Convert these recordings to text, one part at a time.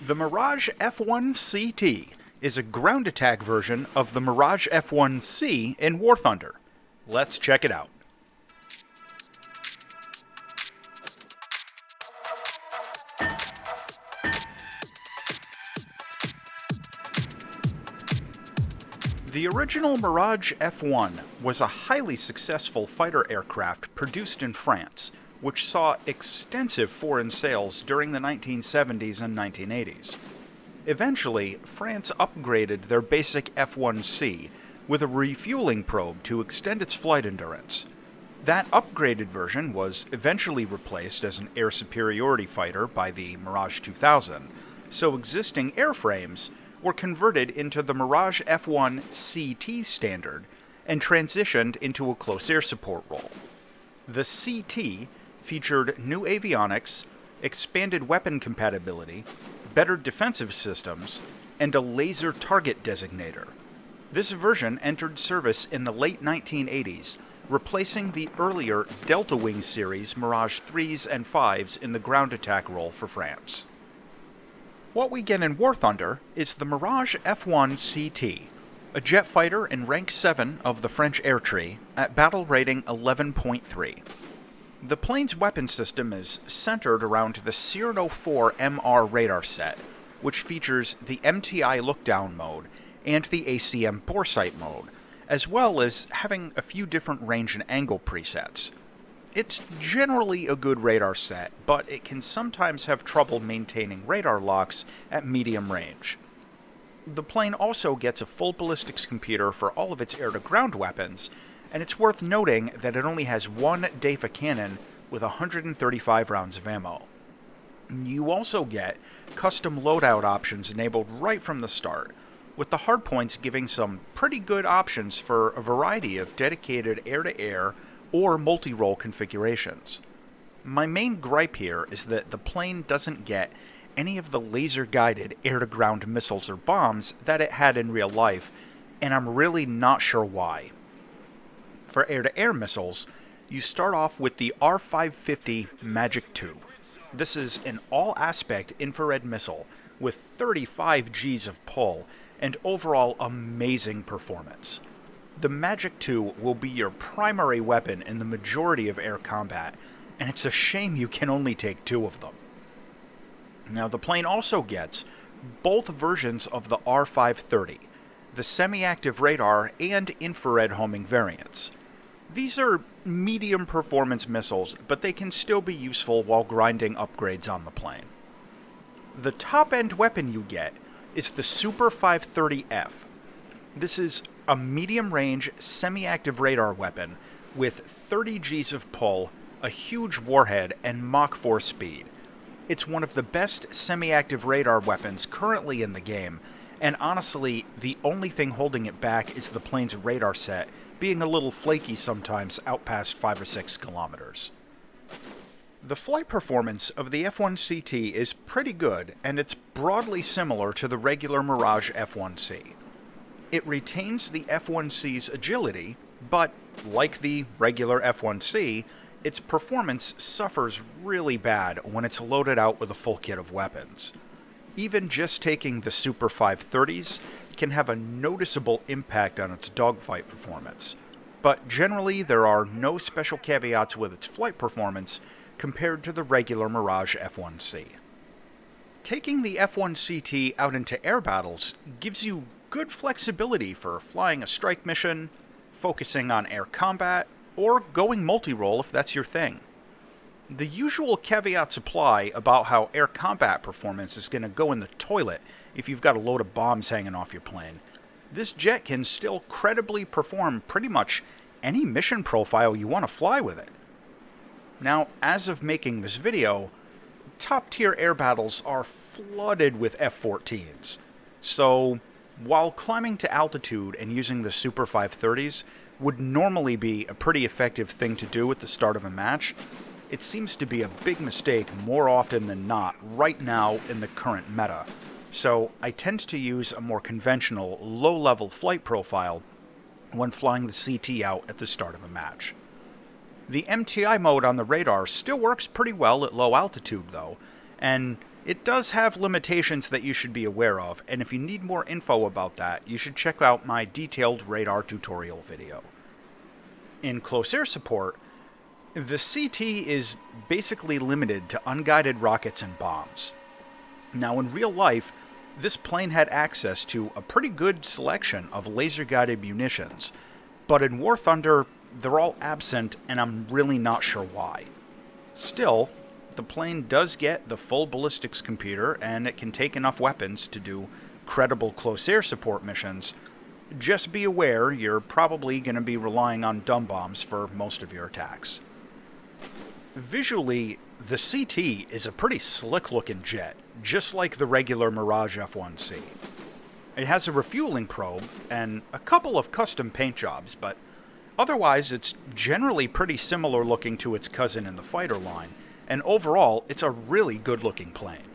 The Mirage F1CT is a ground attack version of the Mirage F1C in War Thunder. Let's check it out. The original Mirage F1 was a highly successful fighter aircraft produced in France, which saw extensive foreign sales during the 1970s and 1980s. Eventually, France upgraded their basic F1C with a refueling probe to extend its flight endurance. That upgraded version was eventually replaced as an air superiority fighter by the Mirage 2000, so existing airframes were converted into the Mirage F1CT standard and transitioned into a close air support role. The CT featured new avionics, expanded weapon compatibility, better defensive systems, and a laser target designator. This version entered service in the late 1980s, replacing the earlier Delta Wing series Mirage 3s and 5s in the ground attack role for France. What we get in War Thunder is the Mirage F1CT, a jet fighter in rank 7 of the French air tree at battle rating 11.3. The plane's weapon system is centered around the Cyrano 4 MR radar set, which features the MTI lookdown mode and the ACM boresight mode, as well as having a few different range and angle presets. It's generally a good radar set, but it can sometimes have trouble maintaining radar locks at medium range. The plane also gets a full ballistics computer for all of its air-to-ground weapons, and it's worth noting that it only has one DEFA cannon with 135 rounds of ammo. You also get custom loadout options enabled right from the start, with the hardpoints giving some pretty good options for a variety of dedicated air-to-air or multi-role configurations. My main gripe here is that the plane doesn't get any of the laser-guided air-to-ground missiles or bombs that it had in real life, and I'm really not sure why. For air-to-air missiles, you start off with the R550 Magic II. This is an all-aspect infrared missile with 35 Gs of pull and overall amazing performance. The Magic II will be your primary weapon in the majority of air combat, and it's a shame you can only take two of them. Now, the plane also gets both versions of the R530, the semi-active radar and infrared homing variants. These are medium performance missiles, but they can still be useful while grinding upgrades on the plane. The top-end weapon you get is the Super 530F. This is a medium-range, semi-active radar weapon with 30 Gs of pull, a huge warhead, and Mach 4 speed. It's one of the best semi-active radar weapons currently in the game, and honestly, the only thing holding it back is the plane's radar set being a little flaky sometimes out past 5 or 6 kilometers. The flight performance of the F1CT is pretty good, and it's broadly similar to the regular Mirage F1C. It retains the F1C's agility, but, like the regular F1C, its performance suffers really bad when it's loaded out with a full kit of weapons. Even just taking the Super 530s can have a noticeable impact on its dogfight performance, but generally there are no special caveats with its flight performance compared to the regular Mirage F1C. Taking the F1CT out into air battles gives you good flexibility for flying a strike mission, focusing on air combat, or going multi-role if that's your thing. The usual caveats apply about how air combat performance is going to go in the toilet if you've got a load of bombs hanging off your plane. This jet can still credibly perform pretty much any mission profile you want to fly with it. Now, as of making this video, top-tier air battles are flooded with F-14s, so while climbing to altitude and using the Super 530s would normally be a pretty effective thing to do at the start of a match, it seems to be a big mistake more often than not right now in the current meta, so I tend to use a more conventional, low-level flight profile when flying the CT out at the start of a match. The MTI mode on the radar still works pretty well at low altitude though, and It does have limitations that you should be aware of, and if you need more info about that, you should check out my detailed radar tutorial video. In close air support, the CT is basically limited to unguided rockets and bombs. Now, in real life, this plane had access to a pretty good selection of laser-guided munitions, but in War Thunder, they're all absent, and I'm really not sure why. Still, the plane does get the full ballistics computer, and it can take enough weapons to do credible close air support missions. Just be aware you're probably going to be relying on dumb bombs for most of your attacks. Visually, the CT is a pretty slick-looking jet, just like the regular Mirage F1C. It has a refueling probe and a couple of custom paint jobs, but otherwise it's generally pretty similar looking to its cousin in the fighter line, and overall it's a really good-looking plane.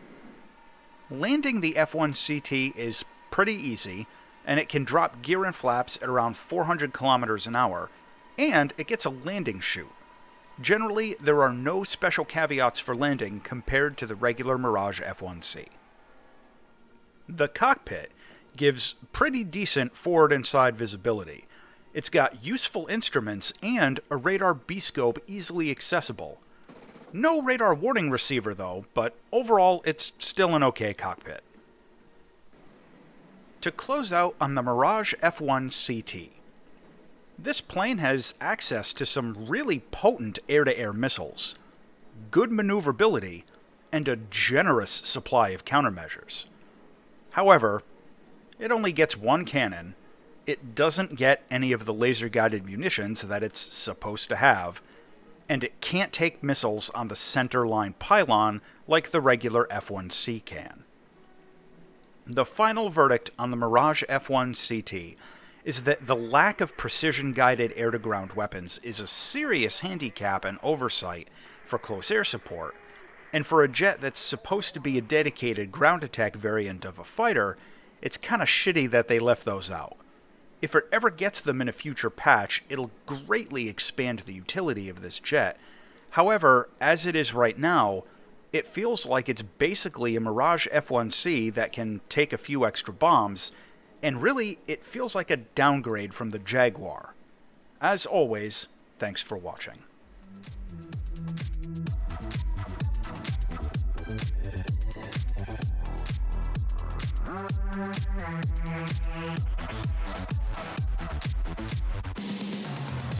Landing the F1CT is pretty easy, and it can drop gear and flaps at around 400 kilometers an hour, and it gets a landing chute. Generally, there are no special caveats for landing compared to the regular Mirage F1C. The cockpit gives pretty decent forward and side visibility. It's got useful instruments and a radar B-scope easily accessible. No radar warning receiver though, but overall it's still an okay cockpit. To close out on the Mirage F1CT, this plane has access to some really potent air-to-air missiles, good maneuverability, and a generous supply of countermeasures. However, it only gets one cannon, it doesn't get any of the laser-guided munitions that it's supposed to have, and it can't take missiles on the center-line pylon like the regular F1C can. The final verdict on the Mirage F1CT is that the lack of precision-guided air-to-ground weapons is a serious handicap and oversight for close air support, and for a jet that's supposed to be a dedicated ground attack variant of a fighter, it's kinda shitty that they left those out. If it ever gets them in a future patch, it'll greatly expand the utility of this jet. However, as it is right now, it feels like it's basically a Mirage F1C that can take a few extra bombs, and really, it feels like a downgrade from the Jaguar. As always, thanks for watching.